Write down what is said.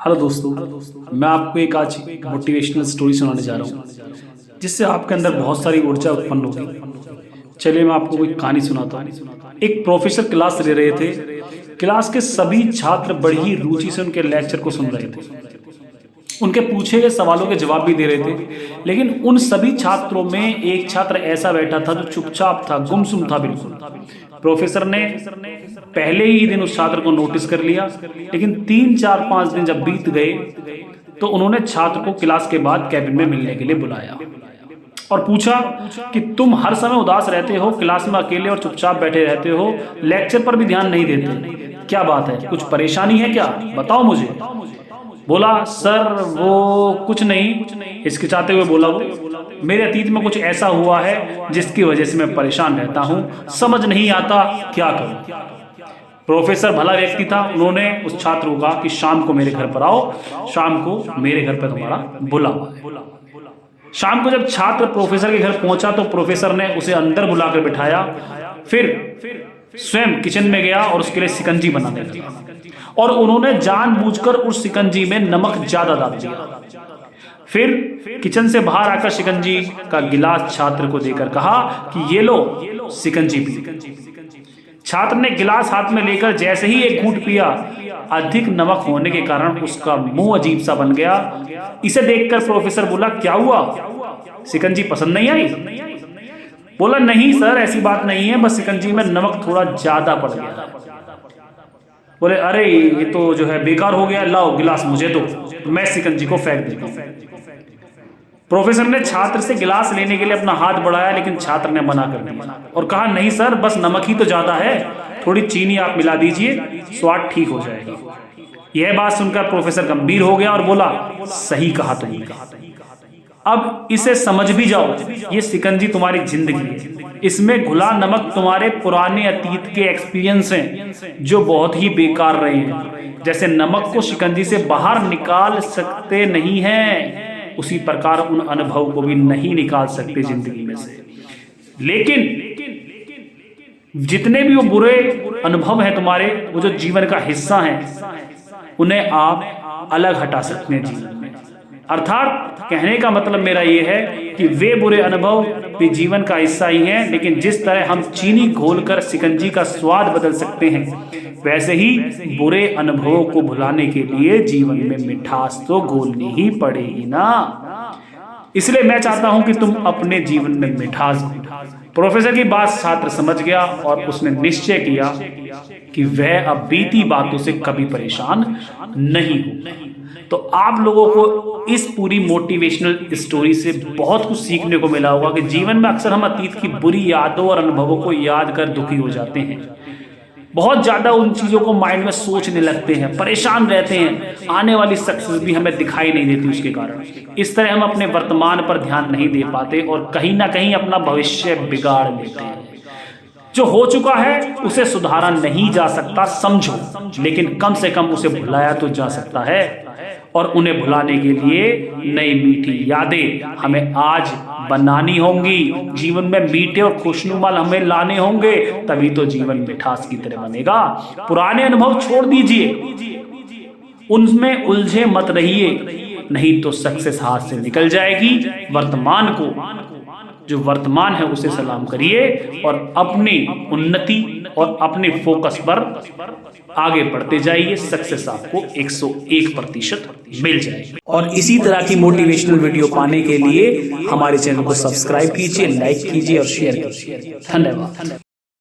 Hello दोस्तों, मैं आपको एक आज मोटिवेशनल स्टोरी सुनाने जा रहा हूँ जिससे आपके अंदर बहुत सारी ऊर्जा उत्पन्न होगी। चलिए मैं आपको कोई कहानी सुनाता हूँ। एक प्रोफेसर क्लास ले रहे थे। क्लास के सभी छात्र बड़ी रुचि से उनके लेक्चर को सुन रहे थे, उनके पूछे गए सवालों के जवाब भी दे रहे थे। लेकिन उन सभी छात्रों में एक छात्र ऐसा बैठा था जो चुपचाप था, गुमसुम था बिल्कुल। प्रोफेसर ने पहले ही दिन उस छात्र को नोटिस कर लिया, लेकिन 3-4-5 दिन जब बीत गए तो उन्होंने छात्र को क्लास के बाद कैबिन में मिलने के लिए बुलाया और पूछा कि तुम हर समय उदास रहते हो, क्लास में अकेले और चुपचाप बैठे रहते हो, लेक्चर पर भी ध्यान नहीं देते, क्या बात है? कुछ परेशानी है क्या? बताओ मुझे। बोला, सर वो कुछ नहीं, हिचकिचाते हुए बोला वो, मेरे अतीत में कुछ ऐसा हुआ है जिसकी वजह से मैं परेशान रहता हूँ, समझ नहीं आता क्या करूँ। प्रोफेसर भला व्यक्ति था, उन्होंने उस छात्र को कहा कि शाम को मेरे घर पर आओ, शाम को मेरे घर पर तुम्हारा बुलावा है। शाम को जब छात्र प्रोफेसर के घर पहुंचा तो प्रोफेसर ने उसे अंदर बुलाकर बिठाया, फिर स्वयं किचन में गया और उसके लिए शिकंजी बनाने लगा और उन्होंने जानबूझकर उस शिकंजी में नमक ज्यादा डाल दिया। फिर किचन से बाहर आकर शिकंजी का गिलास छात्र को देकर कहा कि ये लो शिकंजी पी। छात्र ने गिलास हाथ में लेकर जैसे ही एक घूंट पिया, अधिक नमक होने के कारण उसका मुंह अजीब सा बन गया। इसे देखकर प्रोफेसर बोला, क्या हुआ, शिकंजी पसंद नहीं आई? बोला, नहीं सर, ऐसी बात नहीं है, बस शिकंजी में नमक थोड़ा ज्यादा पड़ गया। बोले, अरे ये तो जो है बेकार हो गया, लाओ गिलास मुझे दो, मैं शिकंजी को फेंक देता हूं। प्रोफेसर ने छात्र से गिलास लेने के लिए अपना हाथ बढ़ाया, लेकिन छात्र ने मना कर दिया और कहा, नहीं सर, बस नमक ही तो ज्यादा है, थोड़ी चीनी आप मिला दीजिए, स्वाद ठीक हो जाएगा। यह बात सुनकर प्रोफेसर गंभीर हो गया और बोला, सही कहा तुमने, अब इसे समझ भी जाओ, ये शिकंजी तुम्हारी जिंदगी है, इसमें घुला नमक तुम्हारे पुराने अतीत के एक्सपीरियंस हैं जो बहुत ही बेकार रहे हैं। जैसे नमक को शिकंजी से बाहर निकाल सकते नहीं हैं, उसी प्रकार उन अनुभव को भी नहीं निकाल सकते जिंदगी में से। लेकिन जितने भी वो बुरे अनुभव हैं तुम्हारे, वो जो जीवन का हिस्सा हैं, उन्हें आप अलग हटा सकते हैं जीवन में। अर्थात कहने का मतलब मेरा ये है कि वे बुरे अनुभव भी जीवन का हिस्सा ही हैं, लेकिन जिस तरह हम चीनी घोलकर शिकंजी का स्वाद बदल सकते हैं, वैसे ही बुरे अनुभवों को भुलाने के लिए जीवन में मिठास तो घोलनी ही पड़ेगी ना। इसलिए मैं चाहता हूं कि तुम अपने जीवन में मिठास घोलो। प्रोफेसर की बात छात्र समझ गया और उसने निश्चय किया कि वह अब बीती बातों से कभी परेशान नहीं होगा। तो आप लोगों को इस पूरी मोटिवेशनल स्टोरी से बहुत कुछ सीखने को मिला होगा कि जीवन में अक्सर हम अतीत की बुरी यादों और अनुभवों को याद कर दुखी हो जाते हैं, बहुत ज्यादा उन चीजों को माइंड में सोचने लगते हैं, परेशान रहते हैं, आने वाली सक्सेस भी हमें दिखाई नहीं देती उसके कारण। इस तरह हम अपने वर्तमान पर ध्यान नहीं दे पाते और कहीं ना कहीं अपना भविष्य बिगाड़ लेते हैं। जो हो चुका है उसे सुधारा नहीं जा सकता, समझो, लेकिन कम से कम उसे भुलाया तो जा सकता है। और उन्हें भुलाने के लिए नई मीठी यादें हमें आज बनानी होंगी, जीवन में मीठे और खुशनुमा हमें लाने होंगे, तभी तो जीवन मिठास की तरह बनेगा। पुराने अनुभव छोड़ दीजिए, उनमें उलझे मत रहिए, नहीं तो सक्सेस हाथ से निकल जाएगी। वर्तमान को, जो वर्तमान है, उसे सलाम करिए और अपनी उन्नति और अपने फोकस पर आगे बढ़ते जाइए। सक्सेस आपको 101% मिल जाएगी। और इसी तरह की मोटिवेशनल वीडियो पाने के लिए हमारे चैनल को सब्सक्राइब कीजिए, लाइक कीजिए और शेयर कीजिए। धन्यवाद।